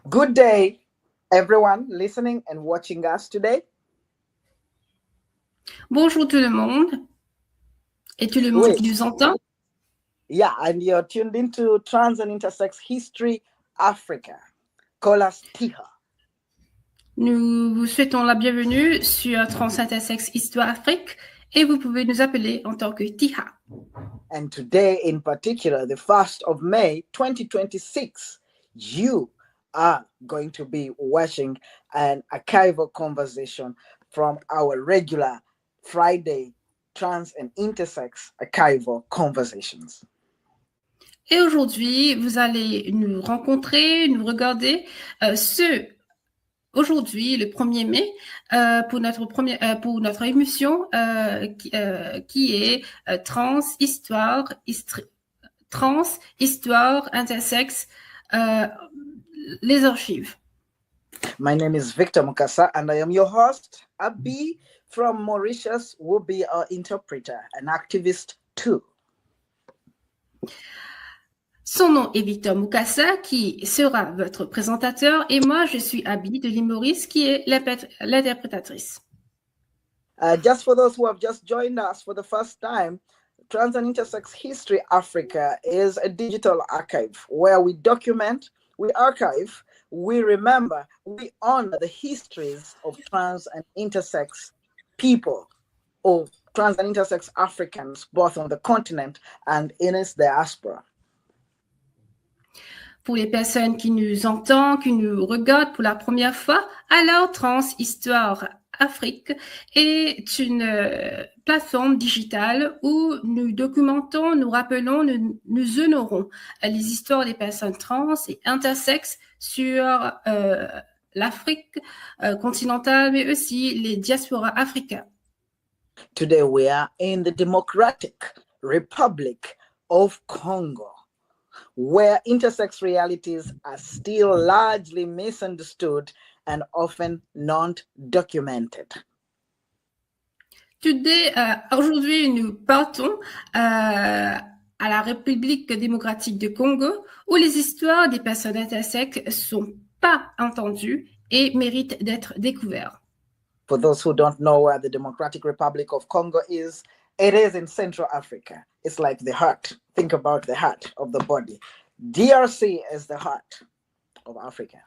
Good day, everyone listening and watching us today. Bonjour tout le monde et tout le monde qui nous entend. Yeah, and you're tuned into Trans and Intersex History Africa. Call us TIHA. Nous vous souhaitons la bienvenue sur Trans Intersex Histoire Afrique et vous pouvez nous appeler en tant que TIHA. And today in particular, the 1st of May 2026, you are going to be watching an archival conversation from our regular Friday Trans and Intersex Archival Conversations. Et aujourd'hui, vous allez nous rencontrer, nous regarder aujourd'hui, le 1er mai, pour notre émission qui est Trans, Histoire, Intersex, les archives. My name is Victor Mukasa and I am your host. Abi from Mauritius will be our interpreter, an activist too. Son nom est Victor Mukasa, qui sera votre présentateur, et moi, je suis Abi de l'île Maurice, qui est l'interprétatrice. Just for those who have just joined us for the first time, Trans and Intersex History Africa is a digital archive where we document, we archive, we remember, we honor the histories of trans and intersex people, or trans and intersex Africans, both on the continent and in its diaspora. Pour les personnes qui nous entendent, qui nous regardent pour la première fois, alors Trans Histoire Afrique est une plateforme digitale où nous documentons, nous rappelons, nous honorons les histoires des personnes trans et intersexes sur l'Afrique continentale, mais aussi les diasporas africains. Today we are in the Democratic Republic of Congo, where intersex realities are still largely misunderstood and often not documented. Aujourd'hui, nous partons à la République démocratique de Congo, où les histoires des personnes intersexes ne sont pas entendues et méritent d'être découvertes. For those who don't know where the Democratic Republic of Congo is, it is in Central Africa. It's like the heart. Think about the heart of the body. DRC is the heart of Africa.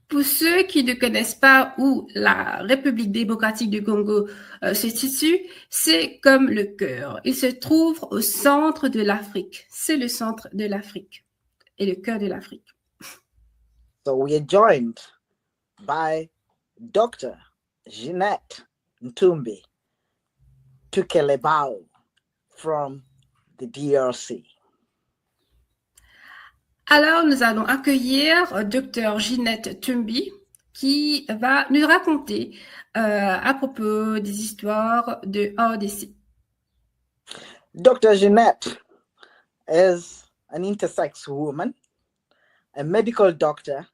Pour ceux qui ne connaissent pas où la République démocratique du Congo se situe, c'est comme le cœur. Il se trouve au centre de l'Afrique. C'est le centre de l'Afrique et le cœur de l'Afrique. So we are joined by Dr. Ginette NTUMBI TUKELEBAWU from the DRC. Alors, nous allons accueillir Dr. Ginette NTUMBI qui va nous raconter à propos des histoires de RDC. Dr. Ginette is an intersex woman, a medical doctor,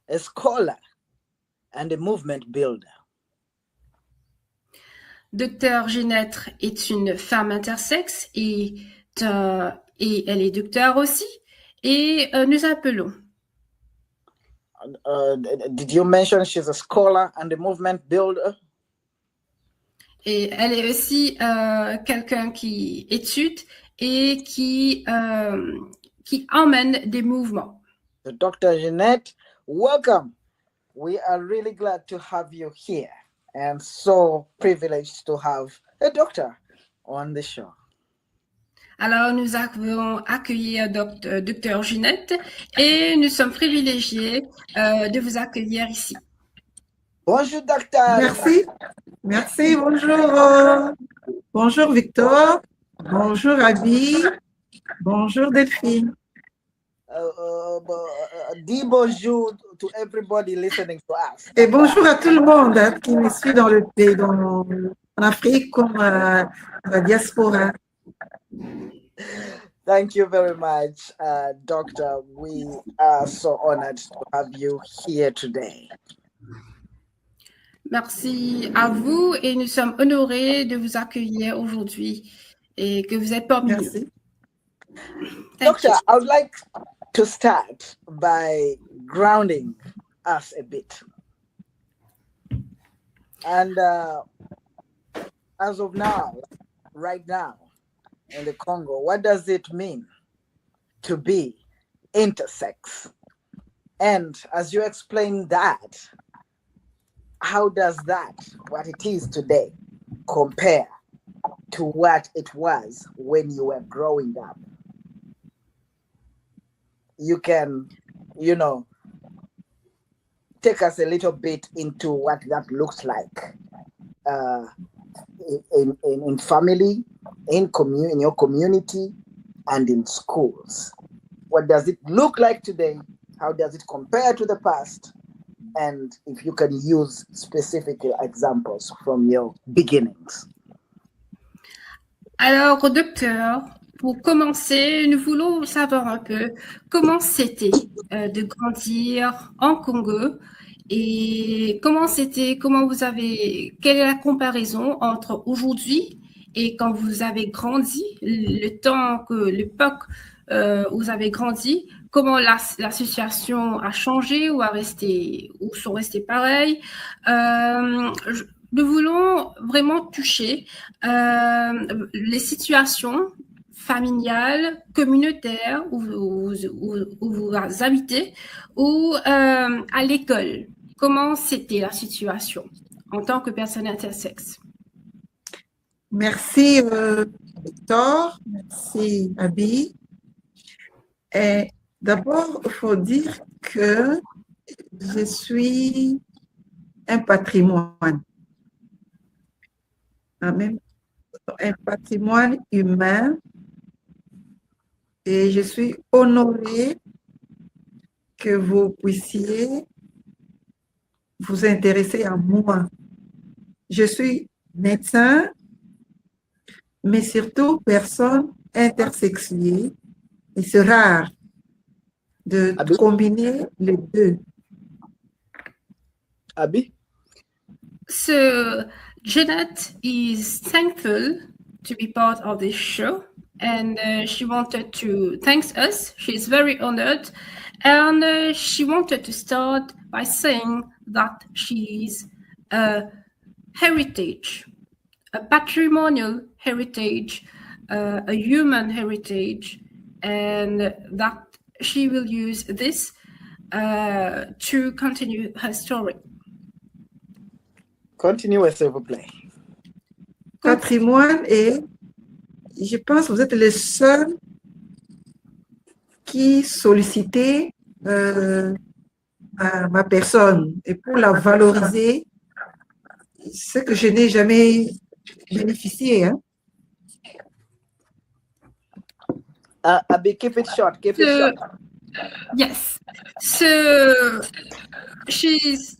a scholar, and a movement builder. Dr. Ginette est une femme intersexe et elle est docteur aussi. Et nous appelons. Did you mention she's a scholar and a movement builder? Et elle est aussi quelqu'un qui étude et qui emmène des mouvements. So Dr. Ginette, welcome. We are really glad to have you here and so privileged to have a doctor on the show. Alors, nous avons accueilli Dr. Ginette et nous sommes privilégiés de vous accueillir ici. Bonjour, docteur. Merci, bonjour. Bonjour, Victor. Bonjour, Abi. Bonjour, Delphine. Dis bonjour to everybody listening to us. Et bonjour à tout le monde qui me suit dans le pays, en Afrique comme la diaspora. Thank you very much, Doctor. We are so honored to have you here today. Merci à vous et nous sommes honorés de vous accueillir aujourd'hui et que vous êtes parmi nous. Doctor, I would like to start by grounding us a bit. And as of now, right now, in the Congo, what does it mean to be intersex? And as you explain that, how does that, what it is today, compare to what it was when you were growing up? You can, take us a little bit into what that looks like in family, in your community, and in schools. What does it look like today? How does it compare to the past? And if you can use specific examples from your beginnings. Alors, docteur, pour commencer, nous voulons savoir un peu comment c'était de grandir en Congo et quelle est la comparaison entre aujourd'hui et quand vous avez grandi, l'époque où vous avez grandi, comment la situation a changé ou sont restés pareils. Nous voulons vraiment toucher les situations familiales, communautaires où vous habitez ou à l'école. Comment c'était la situation en tant que personne intersexe? Merci Victor, merci Abby. Et d'abord, il faut dire que je suis un patrimoine. Un patrimoine humain, et je suis honorée que vous puissiez vous intéresser à moi. Je suis médecin, mais surtout personne intersexuée, et c'est rare de combiner les deux. Abby? So, Ginette is thankful to be part of this show, and she wanted to thank us. She's very honored, and she wanted to start by saying that she's a heritage, a patrimonial heritage, a human heritage, and that she will use this to continue her story. Continuez, s'il vous plaît. Patrimoine, et je pense que vous êtes les seuls qui sollicitez ma personne, et pour la valoriser, ce que je n'ai jamais bénéficié. Hein? Abby, keep it short. Keep it short. Yes. So she is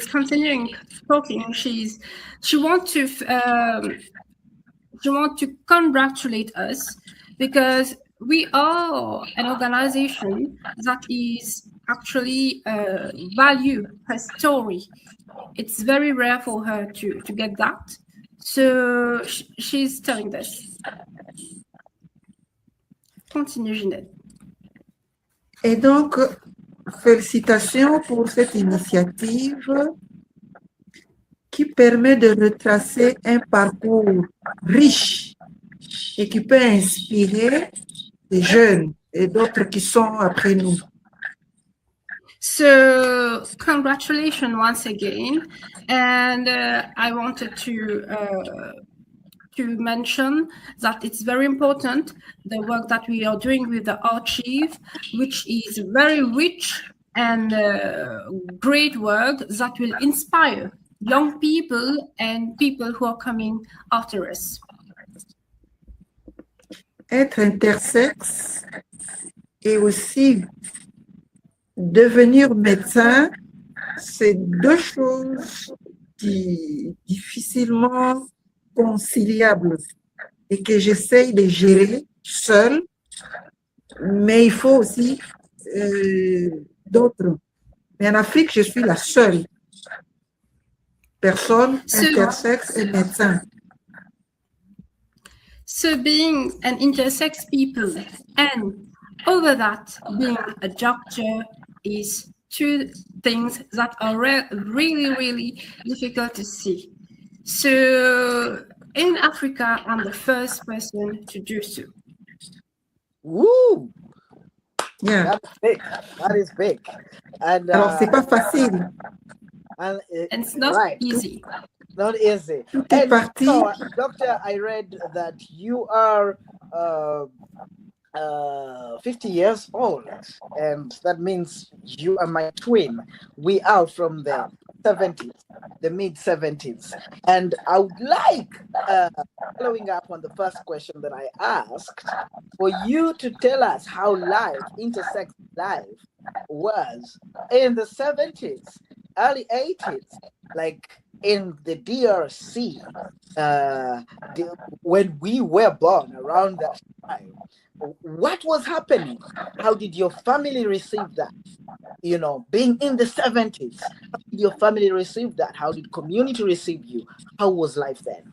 continuing talking. She wants to congratulate us because we are an organization that is actually value her story. It's very rare for her to get that. So she's telling this. Continue, Ginette. Et donc, félicitations pour cette initiative qui permet de retracer un parcours riche et qui peut inspirer des jeunes et d'autres qui sont après nous. So, congratulations once again. And I wanted to mention that it's very important, the work that we are doing with the archive, which is very rich and great work that will inspire young people and people who are coming after us. Être intersexe et aussi devenir médecin, c'est deux choses difficilement conciliables et que j'essaye de gérer seule, mais il faut aussi d'autres. Mais en Afrique, je suis la seule personne intersexe et médecin. So being an intersex people and over that being a doctor is two things that are really, really difficult to see. So in Africa, I'm the first person to do so. Woo! Yeah. That's big. That is big. And Alors, c'est pas facile. and it's not right. easy. Not easy. Tout est And parti. so, Doctor, I read that you are 50 years old, and that means you are my twin. We are from the 70s, the mid-70s. And I would like, following up on the first question that I asked, for you to tell us how life, intersex life, was in the 70s, early 80s, like in the DRC, when we were born around that time. What was happening? How did your family receive that? You know, being in the 70s, how did your family receive that? How did community receive you? How was life then?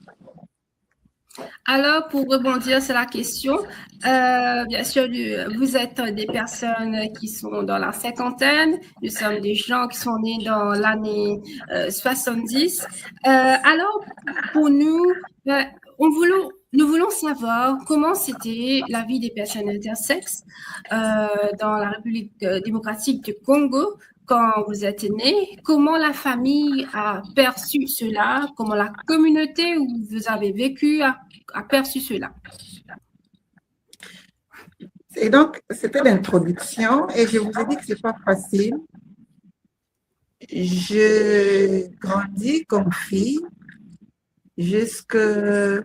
Alors, pour rebondir sur la question, bien sûr, vous êtes des personnes qui sont dans la cinquantaine, nous sommes des gens qui sont nés dans l'année 70. Alors, pour nous, nous voulons savoir comment c'était la vie des personnes intersexes dans la République démocratique du Congo quand vous êtes né, comment la famille a perçu cela, comment la communauté où vous avez vécu a perçu cela. Et donc, c'était l'introduction et je vous ai dit que c'est pas facile. Je grandis comme fille jusqu'à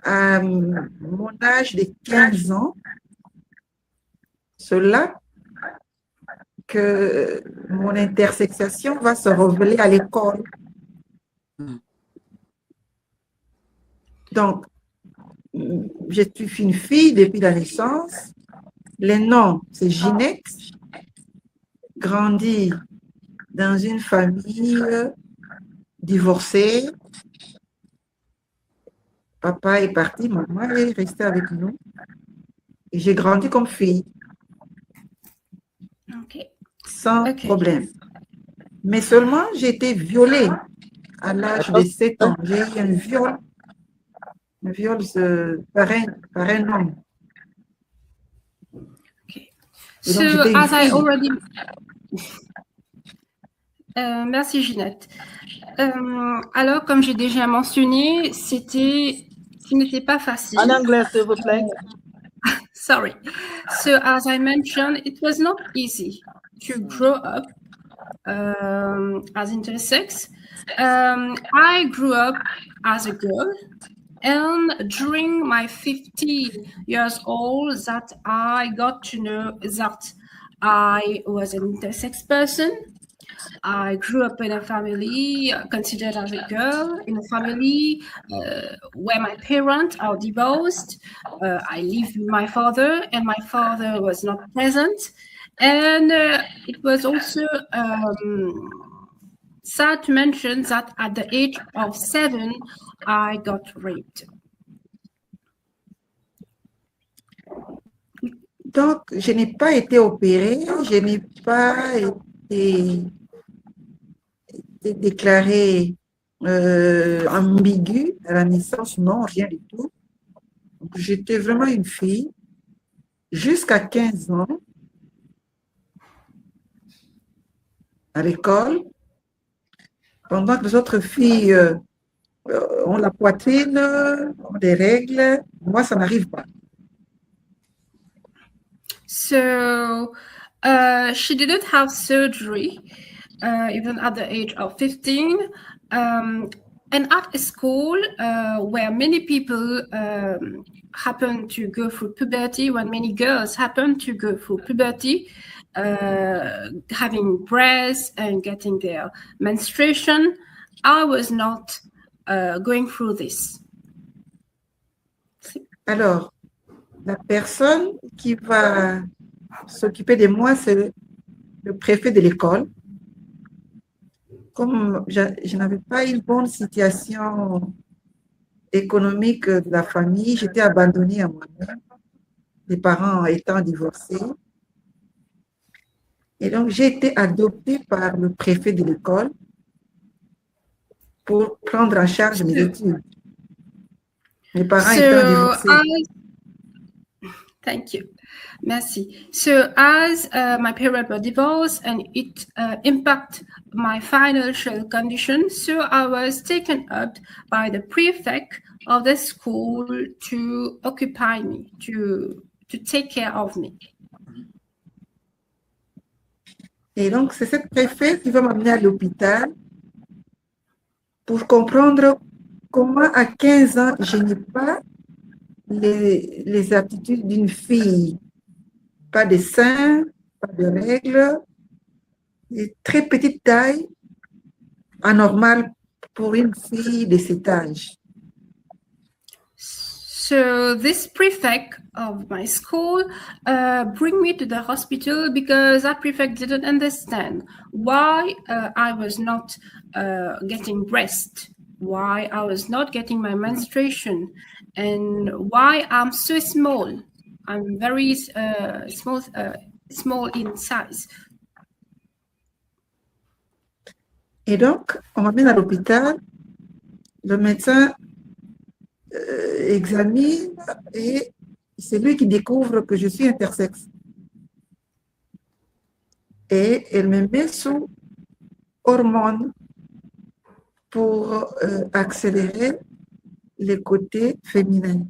mon âge de 15 ans. Cela que mon intersexuation va se révéler à l'école. Donc, je suis une fille depuis la naissance. Le nom, c'est Ginette. Grandie dans une famille divorcée. Papa est parti, maman est restée avec nous. Et j'ai grandi comme fille. Okay. Sans problème. Mais seulement, j'ai été violée à l'âge de 7 ans. J'ai eu un viol par un homme. Okay. So, as I already... merci Ginette. Alors, comme j'ai déjà mentionné, ce n'était pas facile. En anglais, s'il vous plaît. Sorry. So, as I mentioned, it was not easy to grow up as intersex. I grew up as a girl, and during my 15 years old, that I got to know that I was an intersex person. I grew up in a family considered as a girl, in a family where my parents are divorced. I live with my father, and my father was not present. And it was also sad to mention that at the age of 7, I got raped. Donc, je n'ai pas été opérée, je n'ai pas été déclarée ambiguë à la naissance, non, rien du tout. J'étais vraiment une fille jusqu'à 15 ans à l'école, pendant que les autres filles ont la poitrine, ont des règles. Moi, ça n'arrive pas. So, she didn't have surgery, even at the age of 15. And at a school where many people happen to go through puberty, when many girls happen to go through puberty, having breasts and getting their menstruation, I was not going through this. Alors, la personne qui va s'occuper de moi, c'est le préfet de l'école. Comme je n'avais pas une bonne situation économique de la famille, j'étais abandonnée à moi-même, les parents étant divorcés. Et donc, j'ai été adoptée par le préfet de l'école pour prendre en charge mes études. Mes parents étant divorcés. Thank you. Merci. So as my parents were divorced and it impacted my financial condition, so I was taken up by the prefect of the school to occupy me, to take care of me. Et donc, c'est cette préfète qui va m'amener à l'hôpital pour comprendre comment à 15 ans, je n'ai pas les aptitudes d'une fille. Pas de seins, pas de règles, de très petite taille, anormale pour une fille de cet âge. So this prefect of my school bring me to the hospital because that prefect didn't understand why I was not getting breast, why I was not getting my menstruation, and why I'm so small. I'm very small in size. Et donc, on m'amène à l'hôpital, le médecin examine et c'est lui qui découvre que je suis intersexe. Et elle me met sous hormones pour accélérer les côtés féminins.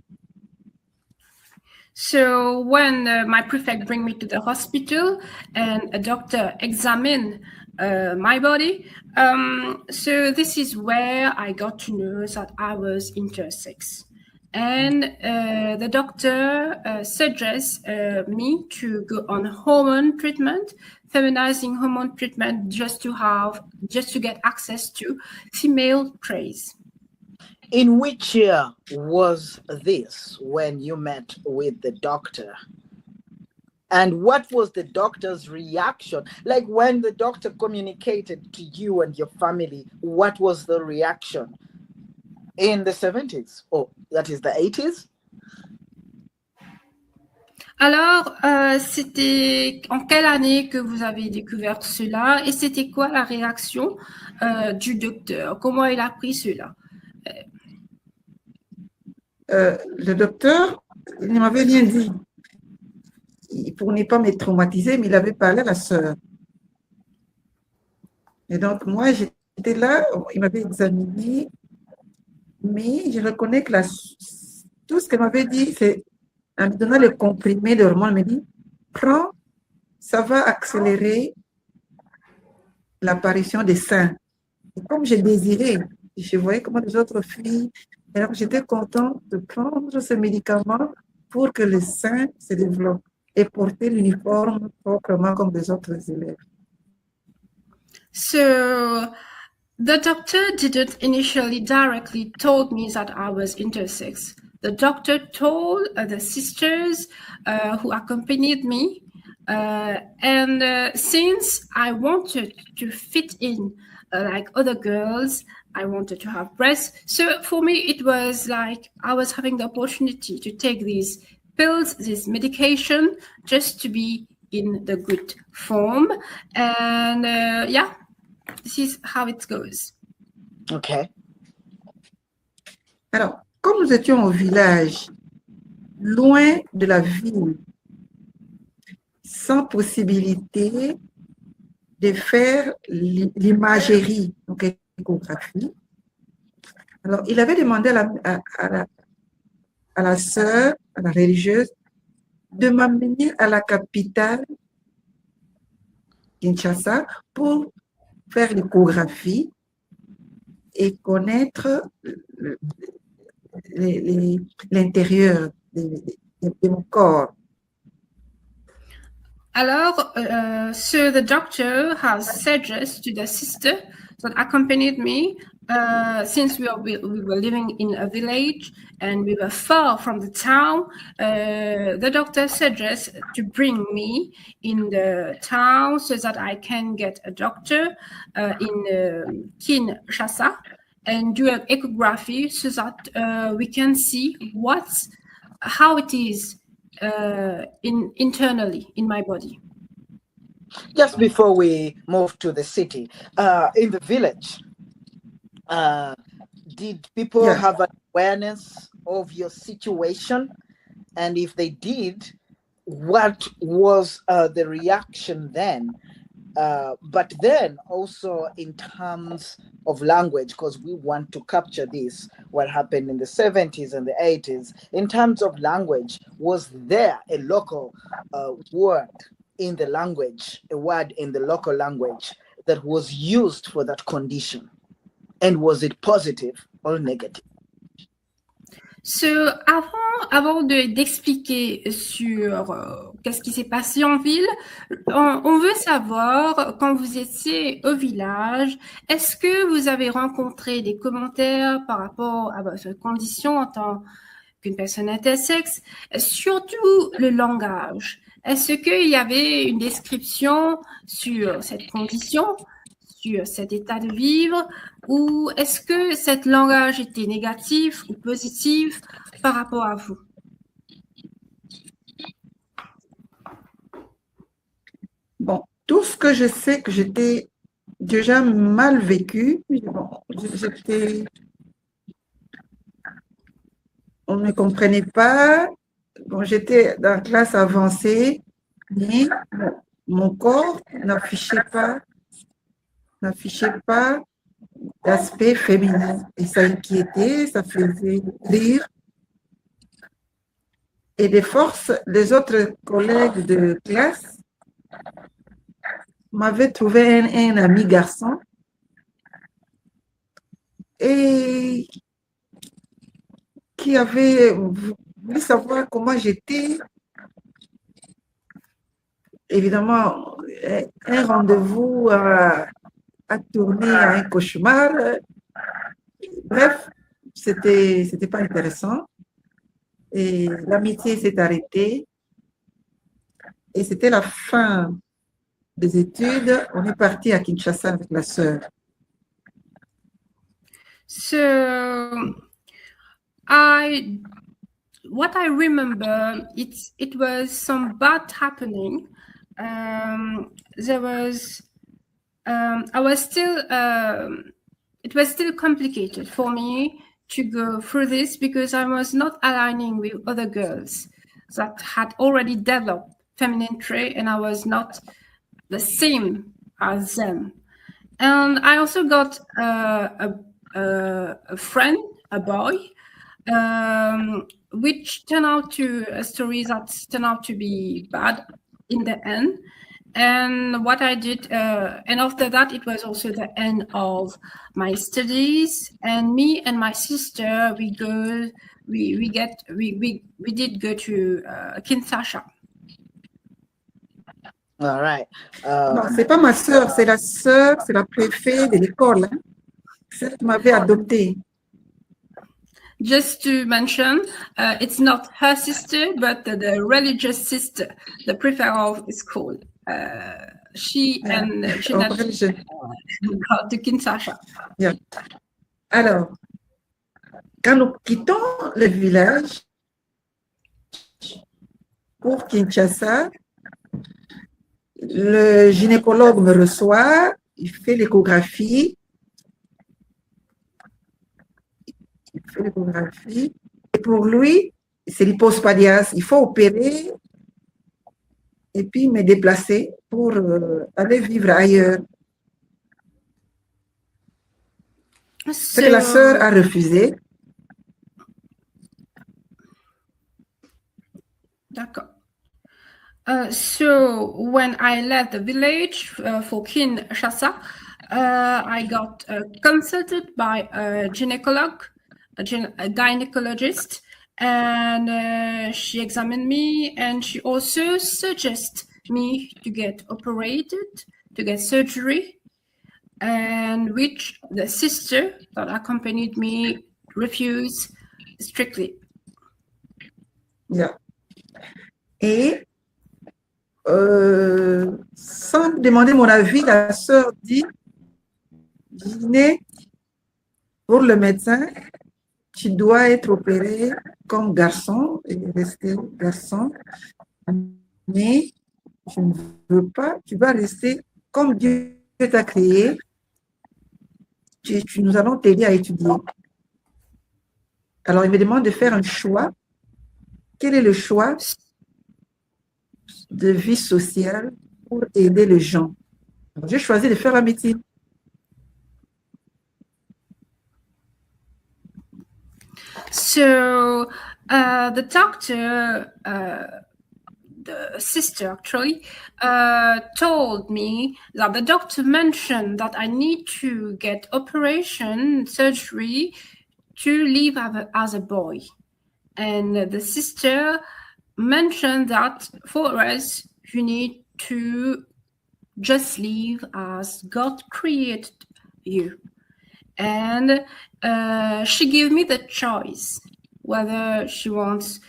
So when my prefect bring me to the hospital and a doctor examine my body, so this is where I got to know that I was intersex. And the doctor suggests me to go on hormone treatment, feminizing hormone treatment, just to get access to female traits. In which year was this when you met with the doctor? And what was the doctor's reaction? Like when the doctor communicated to you and your family, what was the reaction? In the 70s? Oh, that is the 80s? Alors, c'était en quelle année que vous avez découvert cela et c'était quoi la réaction du docteur? Comment il a pris cela? Le docteur, il ne m'avait rien dit. Pour ne pas me traumatiser, mais il avait parlé à la sœur. Et donc, moi, j'étais là, il m'avait examiné, mais je reconnais que tout ce qu'elle m'avait dit, c'est en me donnant les comprimés d'hormones, elle me dit, prends, ça va accélérer l'apparition des seins. Et comme je désirais, je voyais comment les autres filles, alors j'étais contente de prendre ce médicament pour que les seins se développent et porter l'uniforme proprement comme les autres élèves. So the doctor didn't initially directly told me that I was intersex. The doctor told the sisters who accompanied me, and since I wanted to fit in like other girls, I wanted to have breasts. So for me, it was like I was having the opportunity to take these pills, this medication, just to be in the good form. And yeah, this is how it goes. Okay. Alors, comme nous étions au village, loin de la ville, sans possibilité de faire l'imagerie, donc l'échographie, alors il avait demandé à la sœur, à la religieuse, de m'amener à la capitale, Kinshasa, pour faire l'échographie et connaître l'intérieur de mon corps. Alors, so the doctor has suggested to the sister that accompanied me, since we were living in a village and we were far from the town, the doctor suggests to bring me in the town so that I can get a doctor in Kinshasa and do an echography so that we can see how it is internally in my body. just before we move to the city, in the village, did people have an awareness of your situation? And if they did, what was the reaction then? But then also in terms of language, because we want to capture this, what happened in the 70s and the 80s. In terms of language, was there a local word in the language, a word in the local language that was used for that condition? And was it positive or negative? Avant d'expliquer sur qu'est-ce qui s'est passé en ville, on veut savoir, quand vous étiez au village, est-ce que vous avez rencontré des commentaires par rapport à votre condition en tant qu'une personne intersexe, surtout le langage? Est-ce qu'il y avait une description sur cette condition, sur cet état de vivre, ou est-ce que cet langage était négatif ou positif par rapport à vous? Bon, tout ce que je sais que j'étais déjà mal vécu, bon, on ne comprenait pas, bon, j'étais dans la classe avancée, mais mon corps n'affichait pas d'aspect féminin. Et ça inquiétait, ça faisait rire. Et de force, les autres collègues de classe m'avaient trouvé un ami garçon et qui avait voulu savoir comment j'étais. Évidemment, un rendez-vous a tourné à un cauchemar. Bref, c'était pas intéressant. Et l'amitié s'est arrêtée. Et c'était la fin des études. On est parti à Kinshasa avec la sœur. So, what I remember, it was some bad happening. There was, I was still, it was still complicated for me to go through this because I was not aligning with other girls that had already developed feminine trait, and I was not the same as them. And I also got a friend, a boy, which turned out to a story that turned out to be bad in the end. And what I did, and after that, it was also the end of my studies. And me and my sister, we did go to Kinshasa. All right. Non, c'est pas ma sœur, c'est la préfète de l'école, hein. Celle qui m'avait adoptée. Just to mention, it's not her sister, but the religious sister, the prefect of the school. She and Ginette got to Kinshasa. Yeah. Alors, quand nous quittons le village pour Kinshasa, le gynécologue me reçoit, il fait l'échographie. Et pour lui, c'est l'hypospadias. Il faut opérer et puis me déplacer pour aller vivre ailleurs. Ce que la sœur a refusé. D'accord. So when I left the village for Kinshasa, I got consulted by a gynecologist, a gynecologist, and she examined me, and she also suggested me to get operated, to get surgery, and which the sister that accompanied me refused strictly. Yeah. Et sans me demander mon avis, la sœur dit, Ginette, pour le médecin, tu dois être opéré comme garçon et rester garçon, mais je ne veux pas, tu vas rester comme Dieu t'a créé, nous allons t'aider à étudier. Alors, il me demande de faire un choix. Quel est le choix de vie sociale pour aider les gens? J'ai choisi de faire la médecine. So the doctor, the sister actually, told me that the doctor mentioned that I need to get operation surgery to live as a boy. And the sister mentioned that for us, you need to just live as God created you. And she gave me the choice, whether she wants,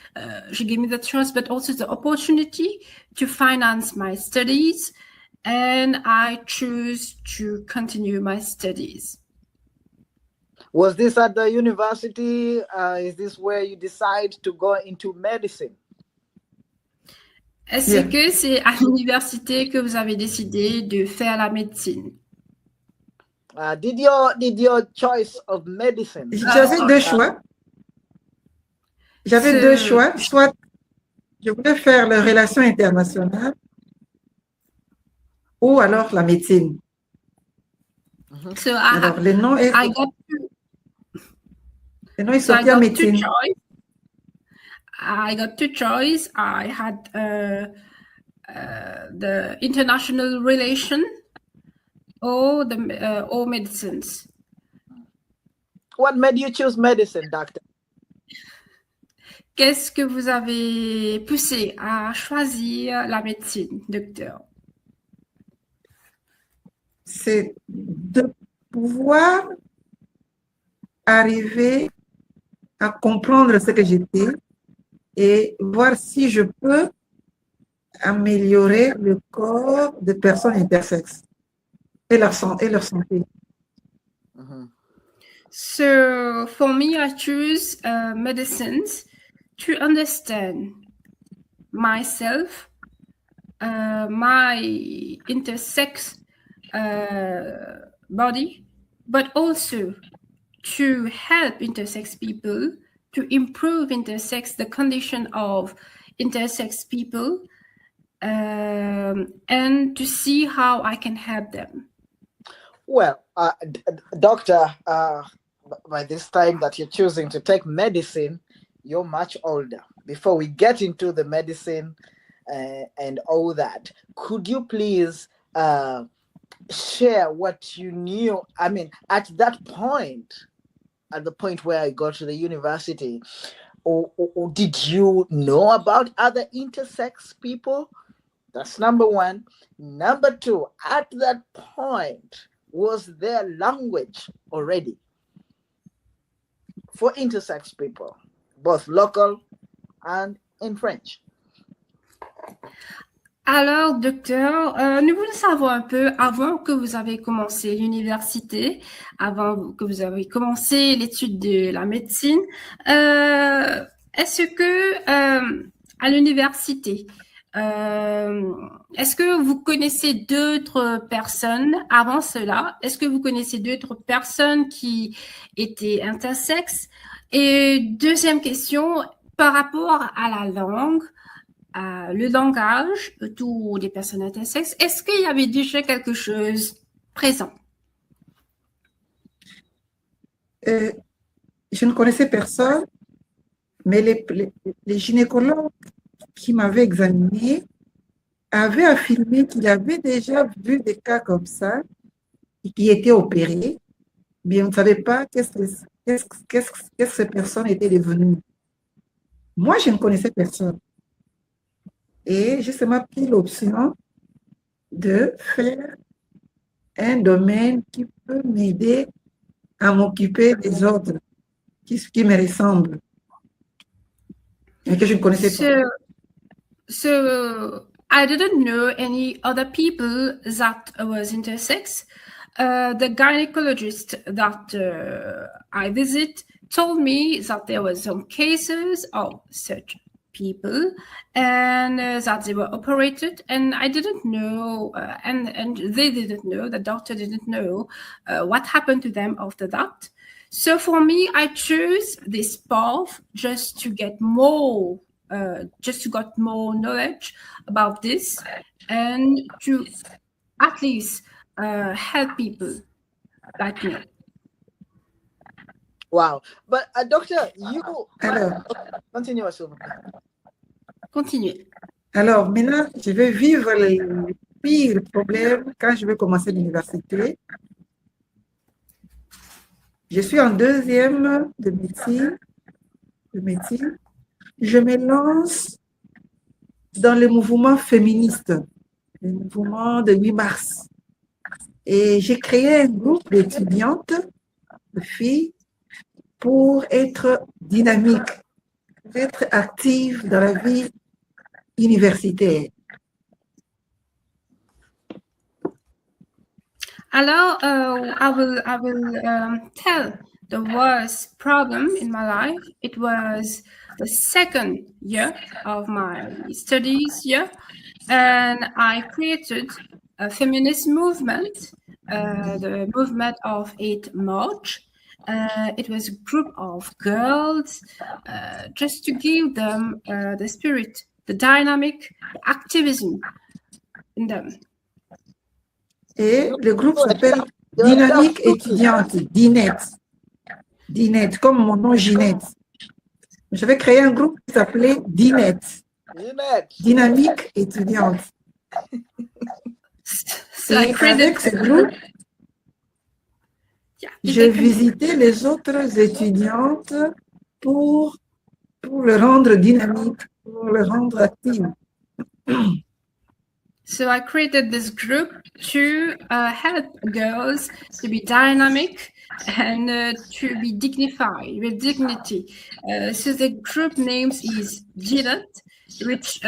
she gave me the choice, but also the opportunity to finance my studies. And I choose to continue my studies. Was this at the university? Is this where you decide to go into medicine? Est-ce que c'est à l'université que vous avez décidé de faire la médecine? Did your choice of medicine? J'avais deux choix. J'avais deux choix. Soit je voulais faire les relations internationales ou alors la médecine. So alors, le nom est sorti en médecine. I got two choice. I had the international relation or medicines. What made you choose medicine, doctor? Qu'est-ce que vous avez poussé à choisir la médecine, docteur? C'est de pouvoir arriver à comprendre ce que j'étais et voir si je peux améliorer le corps des personnes intersexes et leur santé. So for me, I choose medicines to understand myself, my intersex body, but also to help intersex people, to improve the condition of intersex people, and to see how I can help them. Well, doctor, by this time that you're choosing to take medicine, you're much older. Before we get into the medicine and all that, could you please share what you knew? I mean, at the point where I got to the university, or did you know about other intersex people? That's number one. Number two, at that point, was there language already for intersex people, both local and in French? Alors, docteur, nous voulons savoir un peu, avant que vous avez commencé l'université, avant que vous avez commencé l'étude de la médecine, est-ce que à l'université, est-ce que vous connaissez d'autres personnes avant cela? Est-ce que vous connaissez d'autres personnes qui étaient intersexes? Et deuxième question, par rapport à la langue, le langage autour des personnes intersexes, est-ce qu'il y avait déjà quelque chose présent? Je ne connaissais personne, mais les gynécologues qui m'avaient examiné avaient affirmé qu'il avait déjà vu des cas comme ça qui étaient opérés, mais on ne savait pas qu'est-ce que ces personnes étaient devenues. Moi, je ne connaissais personne. Et justement pris l'option de faire un domaine qui peut m'aider à m'occuper des autres qui me ressemblent et que je ne connaissais pas. So I didn't know any other people that was intersex. The gynecologist that I visit told me that there were some cases of such people, and that they were operated, and I didn't know, and they didn't know, the doctor didn't know what happened to them after that. So for me, I chose this path just to get more, knowledge about this, and to at least help people like me. Wow. But doctor, you... Alors, continue, s'il vous plaît. Continuez. Alors, maintenant, je vais vivre les pires problèmes quand je vais commencer l'université. Je suis en deuxième de médecine. Je me lance dans le mouvement féministe, le mouvement de 8 mars. Et j'ai créé un groupe d'étudiantes, de filles, pour être dynamique, pour être active dans la vie universitaire. Alors, I will tell the worst problem in my life. It was the second year of my studies here, and I created a feminist movement, the movement of 8 March. It was a group of girls, just to give them the spirit, the dynamic, the activism in them. Et le groupe s'appelle Dynamique étudiante, Dinette, comme mon nom Ginette. J'avais créé un groupe qui s'appelait Dinette, Dynamique étudiante. Et avec ce groupe, je visitais les autres étudiantes pour le rendre dynamique, pour le rendre active. So I created this group to help girls to be dynamic and to be dignified, with dignity. So the group name is GIDE, which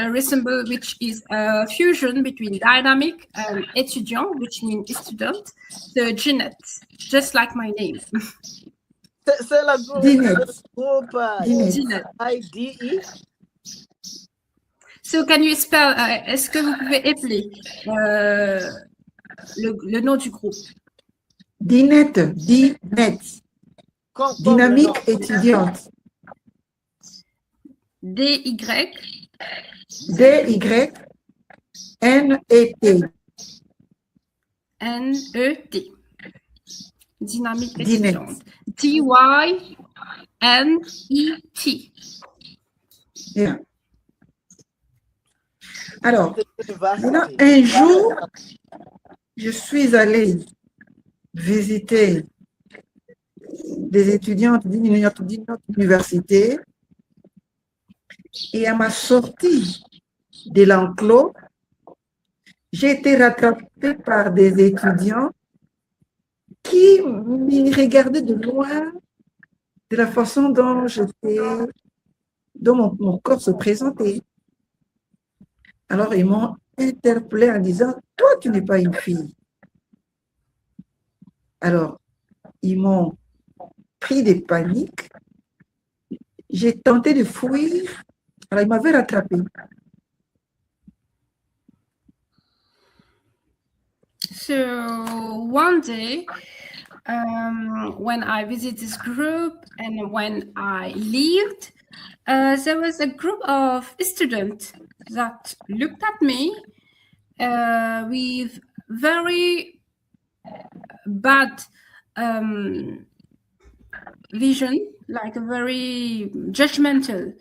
is a fusion between dynamic and étudiant, which means student. So Ginette, just like my name. C'est la groupe Ginette. IDE. So can you spell, est-ce que vous pouvez épeler le nom du groupe? Dinette. Dynamique étudiante. D-Y. N-E-T. N-E-T. Dynamique étudiante. D-Y-N-E-T. Yeah. Alors, un jour, je suis allée visiter des étudiantes d'une autre université et à ma sortie de l'enclos, j'ai été rattrapée par des étudiants qui me regardaient de loin de la façon dont mon corps se présentait. Alors, ils m'ont interpellée en disant « Toi, tu n'es pas une fille. » Alors, ils m'ont pris des paniques. J'ai tenté de fuir. Alors, ils m'avaient rattrapée. So, one day, when I visited this group and when I left, there was a group of students that looked at me with very bad vision, like a very judgmental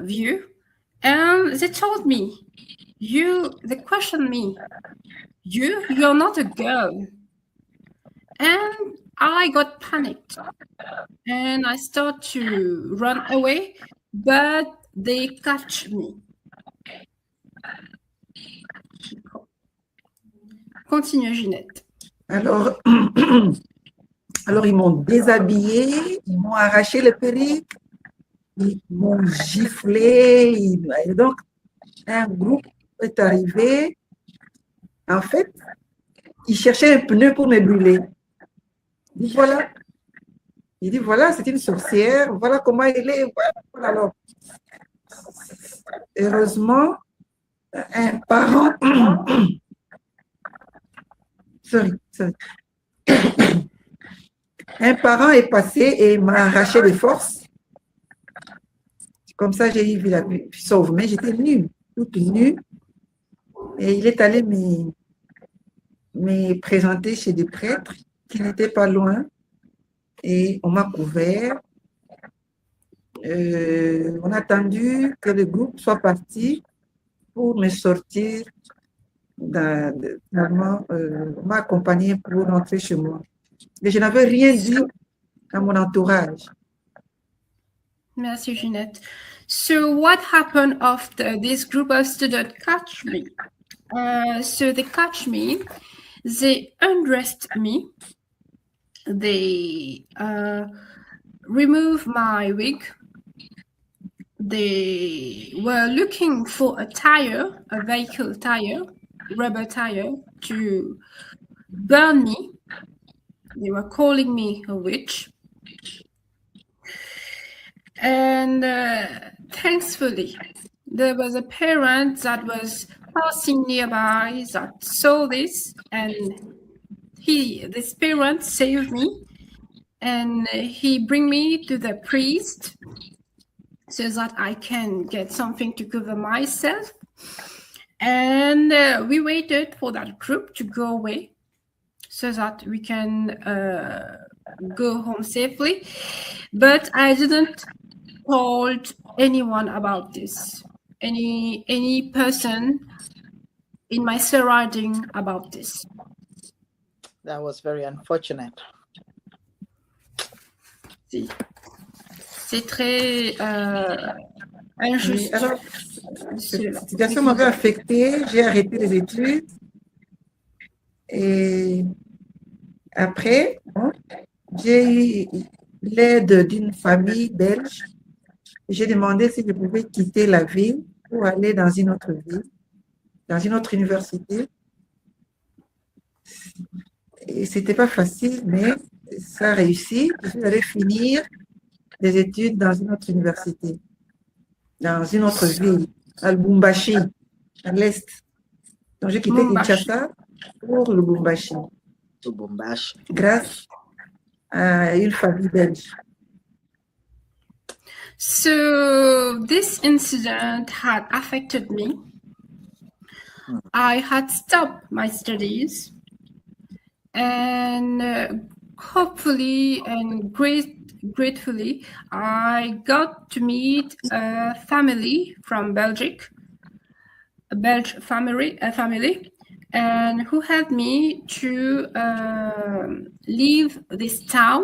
view, and they told me, they questioned me, you're not a girl. And I got panicked and I started to run away, but they catch me. Continue, Ginette. Alors, ils m'ont déshabillée, ils m'ont arraché le perruque, ils m'ont giflé. Et donc, un groupe est arrivé. En fait, ils cherchaient un pneu pour me brûler. Il dit, voilà, c'est une sorcière, voilà comment elle est. Voilà, alors, heureusement, un parent... sorry. Un parent est passé et m'a arraché les forces. Comme ça, j'ai vu la vie sauve. Mais j'étais nue, toute nue. Et il est allé me présenter chez des prêtres qui n'étaient pas loin. Et on m'a couvert. On a attendu que le groupe soit parti pour me sortir. On m'a accompagné pour rentrer chez moi. Mais je n'avais rien dit à mon entourage. Merci, Ginette. So what happened after this group of students catch me? So they catch me, they undressed me, they removed my wig, they were looking for a tire, a vehicle tire, rubber tire, to burn me. They were calling me a witch. And thankfully, there was a parent that was passing nearby that saw this, and this parent saved me, and he bring me to the priest so that I can get something to cover myself. And we waited for that group to go away so that we can go home safely. But I didn't told anyone about this, any person in my surrounding about this. That was very unfortunate. C'est très injuste. Alors, cette situation m'avait affectée, j'ai arrêté les études et après, j'ai eu l'aide d'une famille belge. J'ai demandé si je pouvais quitter la ville pour aller dans une autre ville, dans une autre université. Et c'était pas facile, mais ça a réussi. Je suis allée finir des études dans une autre université, dans une autre ville, à Lubumbashi, à l'est. Donc, j'ai quitté Kinshasa pour Lubumbashi, grâce à une famille belge. So this incident had affected me. I had stopped my studies, and hopefully and gratefully, I got to meet a family from Belgium, a Belgian family, and who helped me to leave this town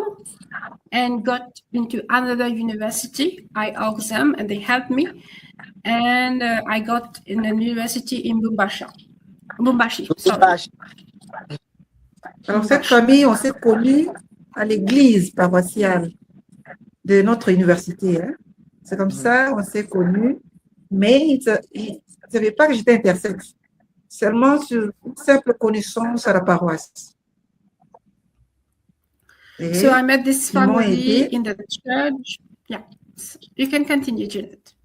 and got into another university. I asked them and they helped me. And I got in a university in Lubumbashi. Sorry. Alors, cette famille, on s'est connus à l'église paroissiale de notre université. Hein. C'est comme ça, on s'est connus. Mais ils ne savaient pas que j'étais intersexe. Seulement sur une simple connaissance à la paroisse. So I met this family in the church. Yeah, you can continue, Ginette.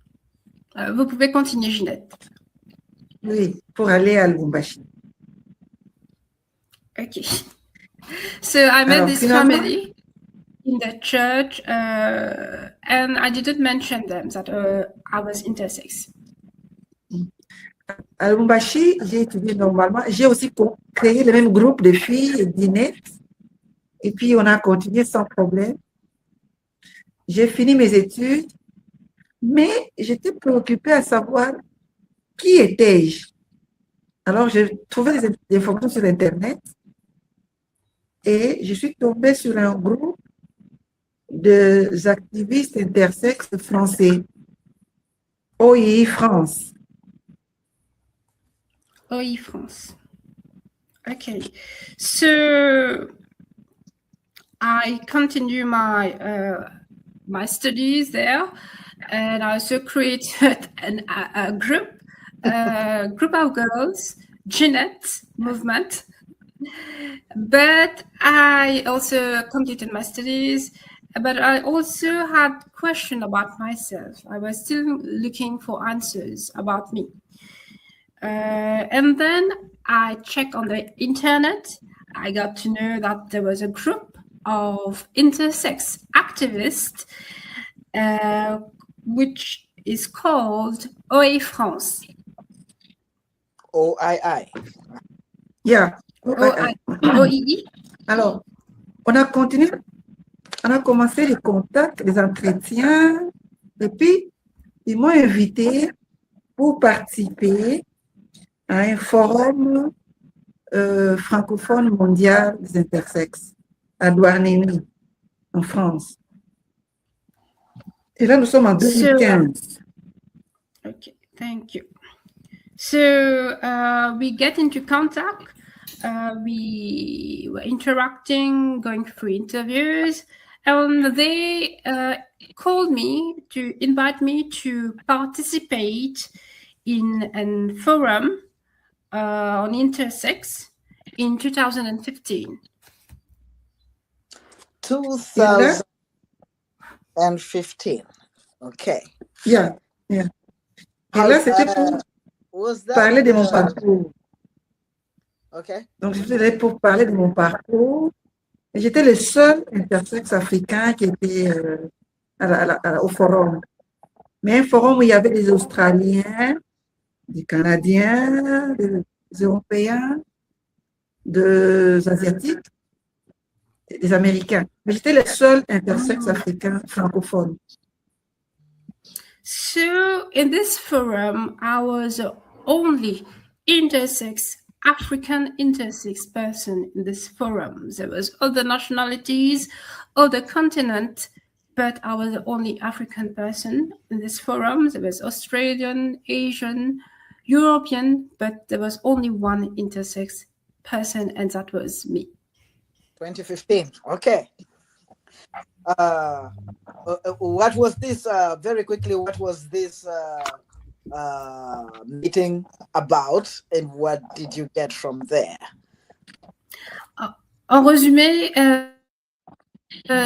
Vous pouvez continuer, Ginette. Oui, pour aller à Lubumbashi. Okay. So I met this family in the church, and I didn't mention them that I was intersex. À Lubumbashi, j'ai étudié normalement. J'ai aussi créé le même groupe de filles, Ginette. Et puis, on a continué sans problème. J'ai fini mes études, mais j'étais préoccupée à savoir qui étais-je. Alors, j'ai trouvé des informations sur Internet et je suis tombée sur un groupe des activistes intersexes français, OI France. OI France. Okay. So I continue my my studies there, and I also created a group of girls, Ginette movement. But I also completed my studies, but I also had questions about myself. I was still looking for answers about me. And then I checked on the internet. I got to know that there was a group of intersex activists, which is called OI France. OII. Yeah. OII. Alors, on a continué, on a commencé les contacts, les entretiens, et puis ils m'ont invité pour participer à un forum francophone mondial des intersexes à Douarnenez, en France. Et là, nous sommes en 2015. Okay, thank you. So we get into contact. We were interacting, going through interviews, and they called me to invite me to participate in a forum on intersex in 2015. 2015. Okay. Yeah, yeah. Et là, c'était pour parler de mon parcours. Okay. Donc, j'étais pour parler de mon parcours. Et j'étais le seul intersexe africain qui était au forum. Mais un forum où il y avait des Australiens, des Canadiens, des Européens, des Asiatiques, des Américains. Mais j'étais le seul intersexe africain francophone. So in this forum, I was the only intersex African intersex person in this forum. There was other nationalities, other continents, but I was the only African person in this forum. There was Australian, Asian, European, but there was only one intersex person, and that was me. 2015. Okay. What was this? Very quickly, what was this meeting about, and what did you get from there? En résumé,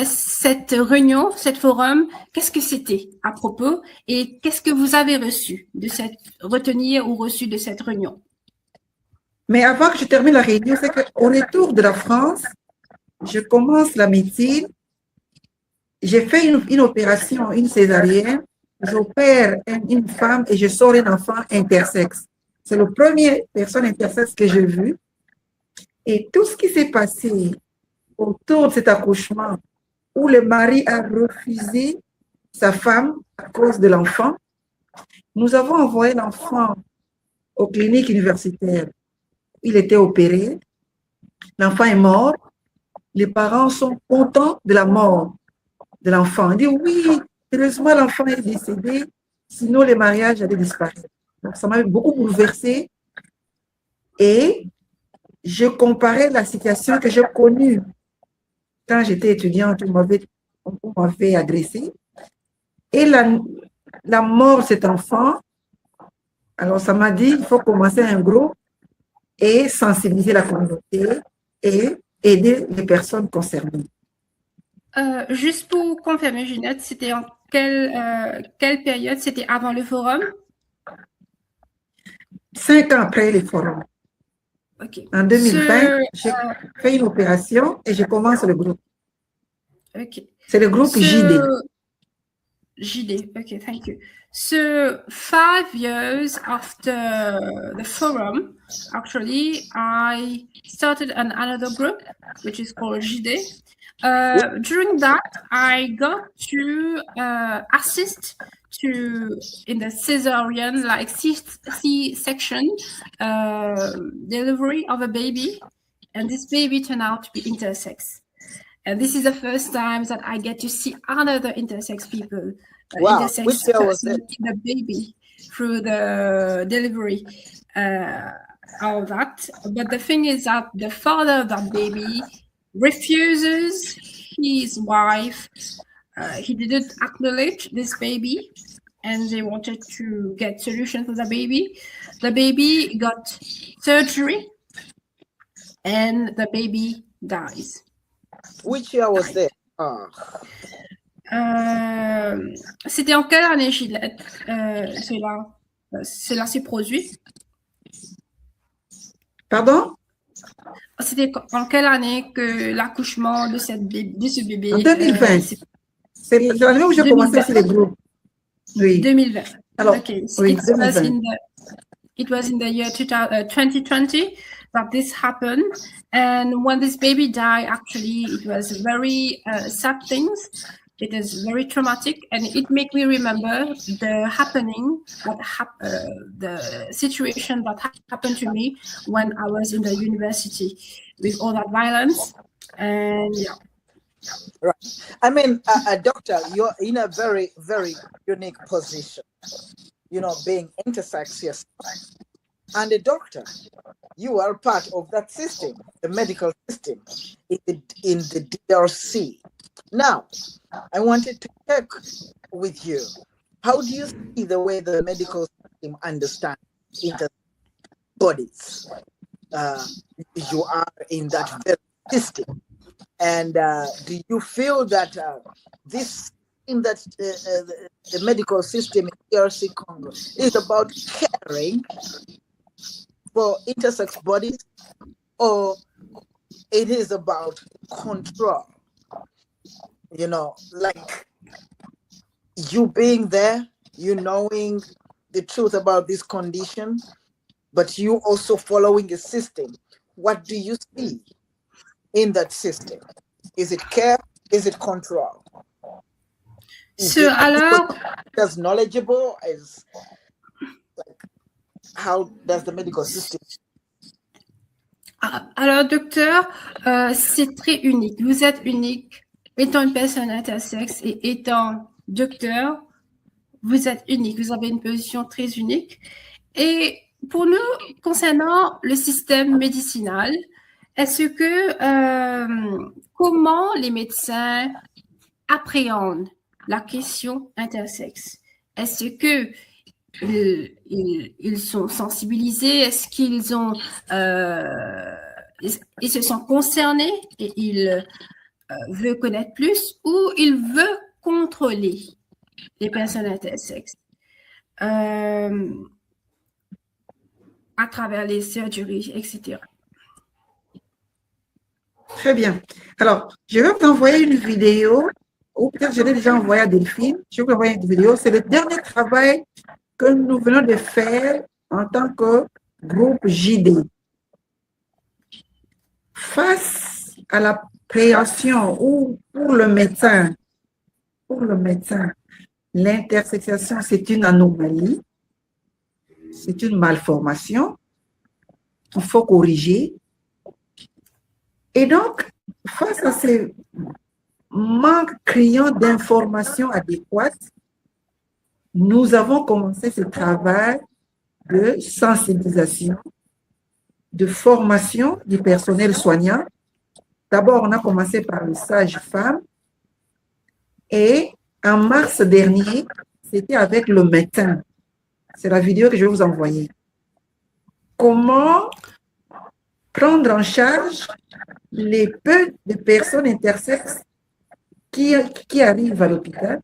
cette réunion, cette forum, qu'est-ce que c'était à propos et qu'est-ce que vous avez reçu de cette reçu de cette réunion? Mais avant que je termine la réunion, c'est qu'au retour de la France, je commence la médecine. J'ai fait une opération, une césarienne. J'opère une femme et je sors un enfant intersexe. C'est la première personne intersexe que j'ai vue. Et tout ce qui s'est passé autour de cet accouchement, où le mari a refusé sa femme à cause de l'enfant, nous avons envoyé l'enfant aux cliniques universitaires. Il était opéré. L'enfant est mort. Les parents sont contents de la mort de l'enfant. Ils disent oui, heureusement l'enfant est décédé, sinon le mariage allait disparaître. Donc ça m'a beaucoup bouleversée et je comparais la situation que j'ai connue quand j'étais étudiante, on m'avait agressée, et la mort de cet enfant. Alors ça m'a dit il faut commencer un groupe et sensibiliser la communauté et aider les personnes concernées. Juste pour confirmer, Ginette, c'était en quelle période? C'était avant le forum? 5 ans après le forum. Okay. En 2020, j'ai fait une opération et je commence le groupe. Okay. C'est le groupe GIDE. GIDE, okay, thank you. So 5 years after the forum, actually, I started another group, which is called GIDE. During that, I got to assist in the cesarean, like C-section delivery of a baby, and this baby turned out to be intersex. And this is the first time that I get to see another intersex people, wow. intersex Which year was person in the baby through the delivery of that. But the thing is that the father of that baby refuses his wife. He didn't acknowledge this baby, and they wanted to get solution for the baby. The baby got surgery, and the baby dies. Which year was that? Ah. C'était en quelle année, Ginette, cela s'est produit? Pardon? C'était en quelle année que l'accouchement de ce bébé? En 2020. C'est l'année où j'ai commencé aussi les groupes. Oui. 2020. Alors, okay. oui, It 2020. was in the year 2020 that this happened. And when this baby died, actually, it was very sad things. It is very traumatic, and it made me remember the happening, the situation that happened to me when I was in the university with all that violence. And yeah. Right. I mean, doctor, you're in a very, very unique position, you know, being intersex yourself. And a doctor, you are part of that system, the medical system in the DRC. Now, I wanted to check with you, how do you see the way the medical system understands intersex bodies? You are in that very system. And do you feel that this thing that the medical system in DRC Congo is about caring for intersex bodies, or it is about control? You know, like you being there, you knowing the truth about this condition, but you also following a system. What do you see in that system? Is it care? Is it control? So, alors, as knowledgeable as, like, how does the medical system? Alors, docteur, c'est très unique. Vous êtes unique. Étant une personne intersexe et étant docteur, vous êtes unique. Vous avez une position très unique. Et pour nous, concernant le système médicinal, est-ce que comment les médecins appréhendent la question intersexe? Est-ce que ils sont sensibilisés? Est-ce qu'ils ont ils se sont concernés et ils veulent connaître plus, ou ils veulent contrôler les personnes intersexes à travers les surgeries, etc. Très bien. Alors, je vais t'envoyer une vidéo, ou peut-être je l'ai déjà envoyé à Delphine. Je vais t'envoyer une vidéo. C'est le dernier travail que nous venons de faire en tant que groupe GIDE. Face à la préhension ou pour le médecin, l'intersexuation, c'est une anomalie, c'est une malformation qu'il faut corriger. Et donc, face à ces manques criants d'informations adéquates, nous avons commencé ce travail de sensibilisation, de formation du personnel soignant. D'abord, on a commencé par le sage-femme, et en mars dernier, c'était avec le médecin. C'est la vidéo que je vais vous envoyer. Comment prendre en charge les peu de personnes intersexes qui arrivent à l'hôpital,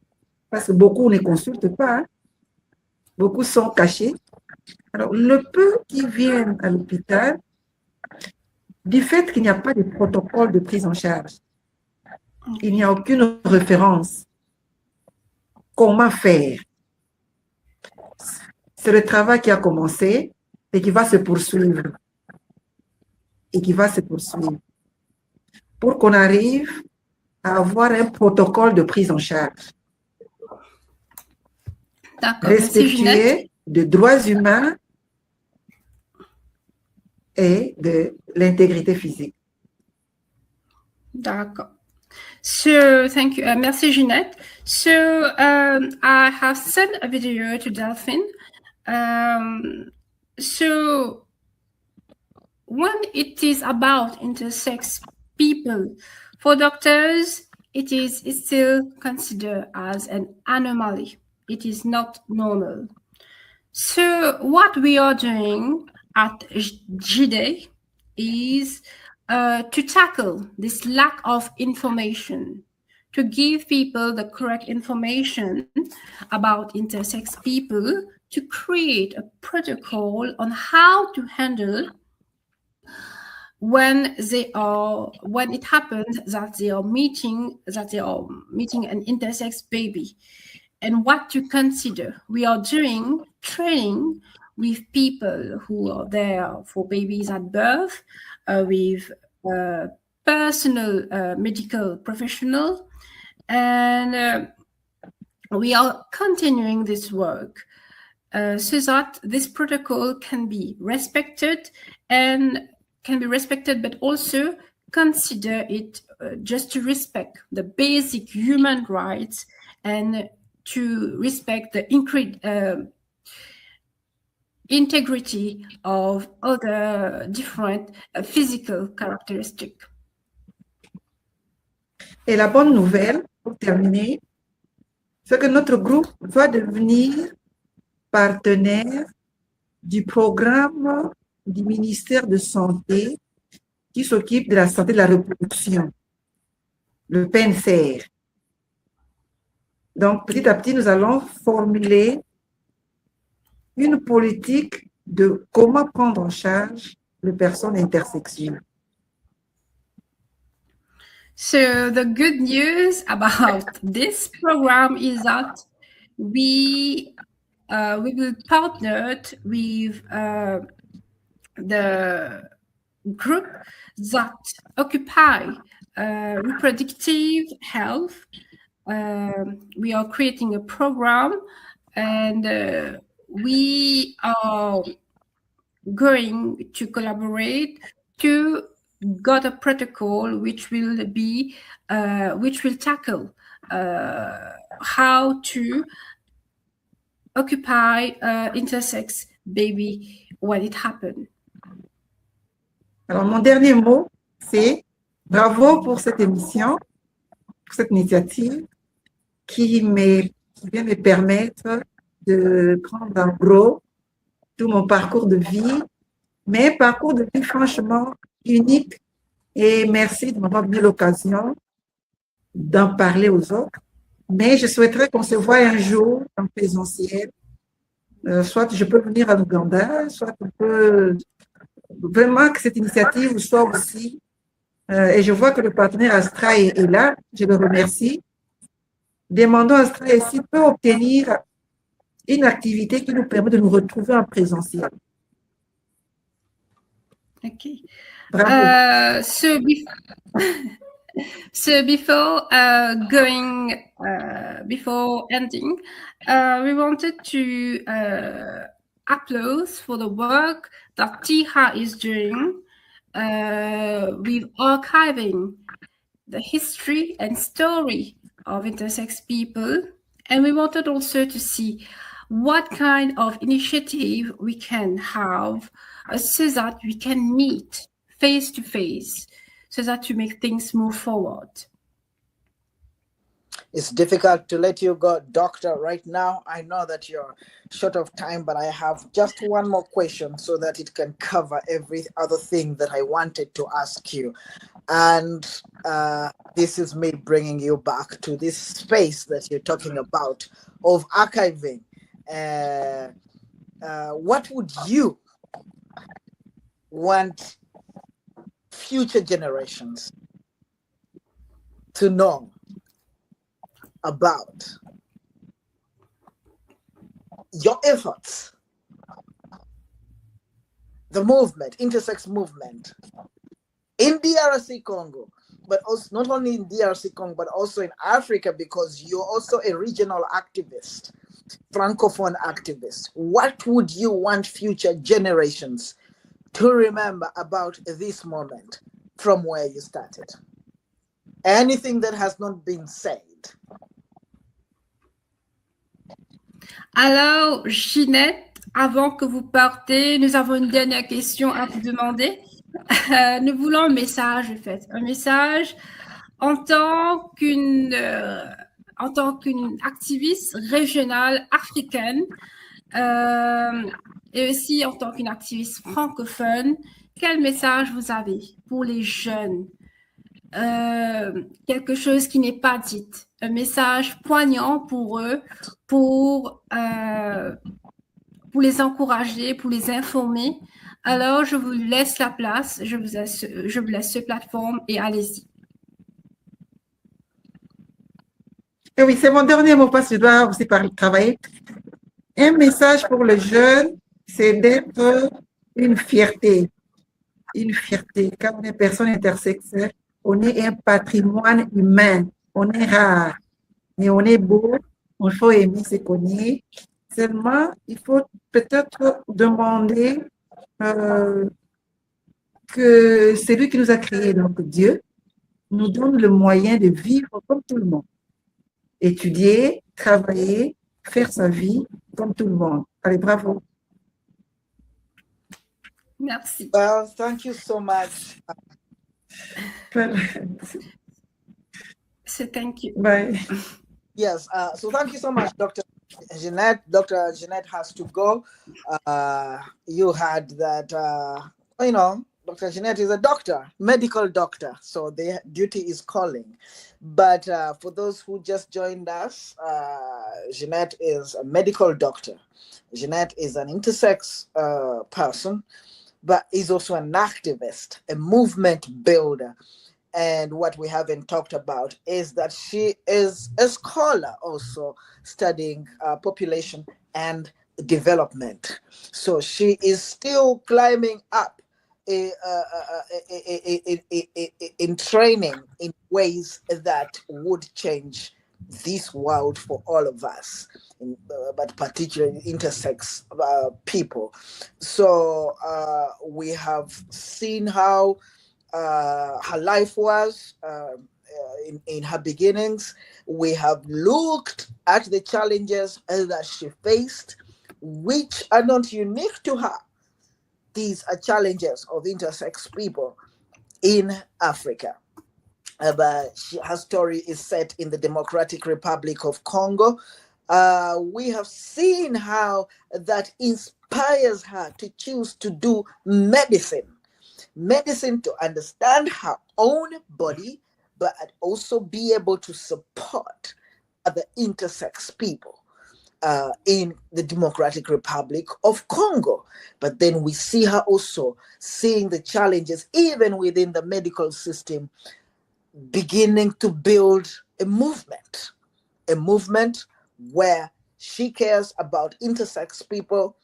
parce que beaucoup ne consultent pas, hein. Beaucoup sont cachés. Alors, le peu qui viennent à l'hôpital, du fait qu'il n'y a pas de protocole de prise en charge, il n'y a aucune référence. Comment faire? C'est le travail qui a commencé et qui va se poursuivre. Pour qu'on arrive à avoir un protocole de prise en charge. Respectueux des droits humains et de l'intégrité physique. D'accord. So, thank you. Merci, Ginette. So, I have sent a video to Delphine. So, when it is about intersex people, for doctors, it is still considered as an anomaly. It is not normal. So, what we are doing at GIDE is to tackle this lack of information, to give people the correct information about intersex people, to create a protocol on how to handle when it happens that they are meeting an intersex baby, and what to consider. We are doing training with people who are there for babies at birth, with personal medical professional, and we are continuing this work so that this protocol can be respected, but also consider it just to respect the basic human rights and to respect the integrity of other different physical characteristics. Et la bonne nouvelle, pour terminer, c'est que notre groupe va devenir partenaire du programme du ministère de Santé qui s'occupe de la santé de la reproduction, le PNCR. Donc, petit à petit, nous allons formuler une politique de comment prendre en charge les personnes intersexuelles. So the good news about this program is that we will partner with the group that occupy reproductive health. We are creating a program, and we are going to collaborate to got a protocol which will tackle how to occupy intersex baby when it happened. Alors, mon dernier mot, c'est bravo pour cette émission, pour cette initiative qui vient me permettre de prendre en gros tout mon parcours de vie, mais parcours de vie franchement unique, et merci de m'avoir donné l'occasion d'en parler aux autres. Mais je souhaiterais qu'on se voie un jour en présentiel. Soit je peux venir à Ouganda, soit on peut vraiment que cette initiative soit aussi. Et je vois que le partenaire Astra est là, je le remercie. Demandons à Astra s'il peut obtenir une activité qui nous permet de nous retrouver en présentiel. Okay. So before ending, we wanted to applaud for the work that TIHA is doing with archiving the history and story of intersex people, and we wanted also to see what kind of initiative we can have so that we can meet face to face, so that to make things move forward. It's difficult to let you go, Doctor, right now. I know that you're short of time, but I have just one more question so that it can cover every other thing that I wanted to ask you. And this is me bringing you back to this space that you're talking about of archiving. What would you want future generations to know about your efforts, the movement, intersex movement in DRC Congo, but also not only in DRC Congo, but also in Africa, because you're also a regional activist, Francophone activist. What would you want future generations to remember about this moment from where you started? Anything that has not been said. Alors, Ginette, avant que vous partez, nous avons une dernière question à vous demander. Nous voulons un message, en fait. Un message en tant qu'une activiste régionale africaine et aussi en tant qu'une activiste francophone. Quel message vous avez pour les jeunes quelque chose qui n'est pas dit, un message poignant pour eux, pour les encourager, pour les informer. Alors, je vous laisse la place, je vous laisse cette plateforme et allez-y. Et oui, c'est mon dernier mot parce que je dois aussi travailler. Un message pour les jeunes, c'est d'être une fierté. Une fierté. Quand on est personne intersexuelle, on est un patrimoine humain. On est rare, mais on est beau. Il faut aimer ce qu'on est. Seulement, il faut peut-être demander que celui qui nous a créés, donc Dieu, nous donne le moyen de vivre comme tout le monde. Étudier, travailler, faire sa vie comme tout le monde. Allez, bravo. Merci. Well, thank you so much. So thank you. Bye. Yes, so thank you so much, Dr. Ginette. Dr. Ginette has to go. You had that, you know, Dr. Ginette is a doctor, medical doctor, so the duty is calling. But for those who just joined us, Ginette is a medical doctor. Ginette is an intersex person, but is also an activist, a movement builder. And what we haven't talked about is that she is a scholar also studying population and development. So she is still climbing up in training in ways that would change this world for all of us, but particularly intersex people. So we have seen how her life was in her beginnings. We have looked at the challenges that she faced, which are not unique to her. These are challenges of intersex people in Africa. But her story is set in the Democratic Republic of Congo. We have seen how that inspires her to choose to do medicine to understand her own body, but also be able to support other intersex people in the Democratic Republic of Congo. But then we see her also seeing the challenges even within the medical system, beginning to build a movement where she cares about intersex people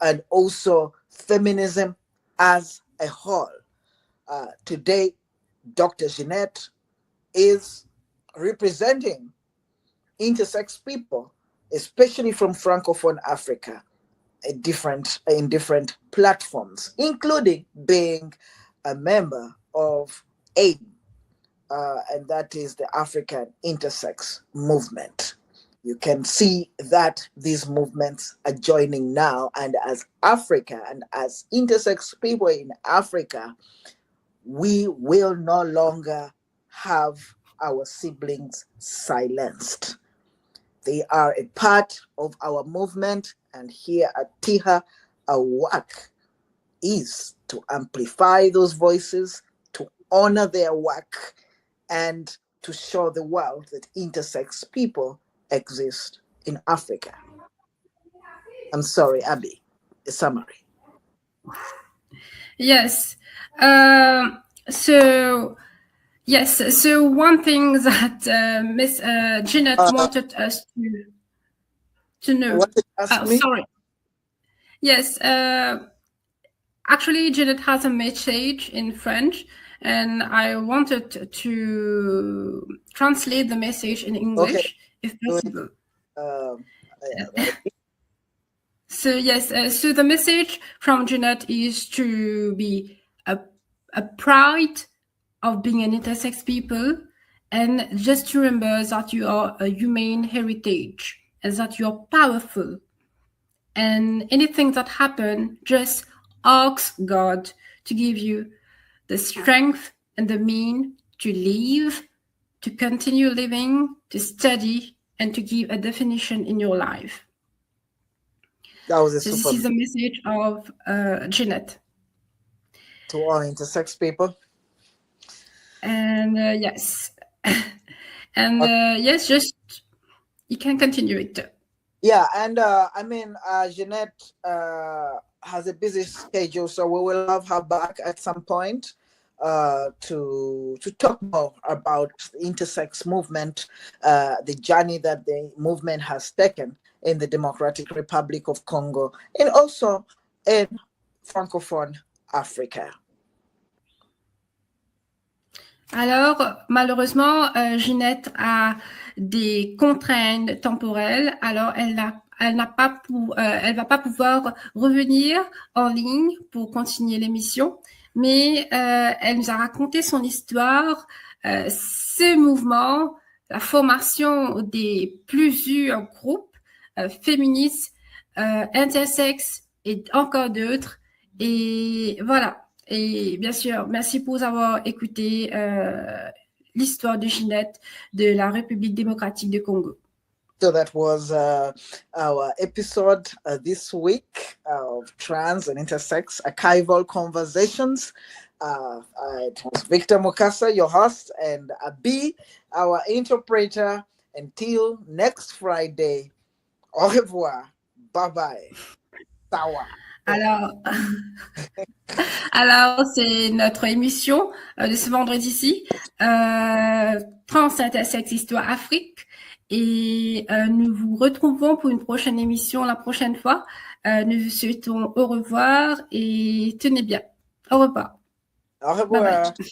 and also feminism as a whole. Today, Dr. Ginette is representing intersex people, especially from Francophone Africa, in different platforms, including being a member of AIM, and that is the African Intersex Movement. You can see that these movements are joining now, and as Africa and as intersex people in Africa, we will no longer have our siblings silenced. They are a part of our movement, and here at TIHA, our work is to amplify those voices, to honor their work, and to show the world that intersex people exist in Africa. I'm sorry, Abby, a summary. Yes. So one thing that Miss Ginette wanted us to know. What did you ask me? Sorry. Yes. Actually, Ginette has a message in French, and I wanted to translate the message in English, if possible. So yes, so the message from Ginette is to be a pride of being an intersex people, and just to remember that you are a human heritage and that you are powerful. And anything that happens, just ask God to give you the strength and the means to live, to continue living, to study, and to give a definition in your life. That was So this is the message of Ginette. To all intersex people. And yes. And yes, just you can continue it. Yeah, and I mean, Ginette has a busy schedule, so we will have her back at some point to talk more about the intersex movement, the journey that the movement has taken in the Democratic Republic of Congo, and also in Francophone Africa. Alors, malheureusement, Ginette a des contraintes temporelles, alors elle va pas pouvoir revenir en ligne pour continuer l'émission, mais elle nous a raconté son histoire, ce mouvement, la formation des plusieurs groupes féministes, intersexes et encore d'autres, et voilà. Et bien sûr, merci pour avoir écouté l'histoire de Ginette de la République démocratique du Congo. So that was our episode this week of Trans and Intersex Archival Conversations. It was Victor Mukasa, your host, and Abi, our interpreter. Until next Friday, au revoir, bye-bye, sawa. Alors, c'est notre émission de ce vendredi-ci, Trans Intersex Histoire Afrique, et nous vous retrouvons pour une prochaine émission la prochaine fois. Nous vous souhaitons au revoir et tenez bien. Au revoir. Au revoir. Bye bye.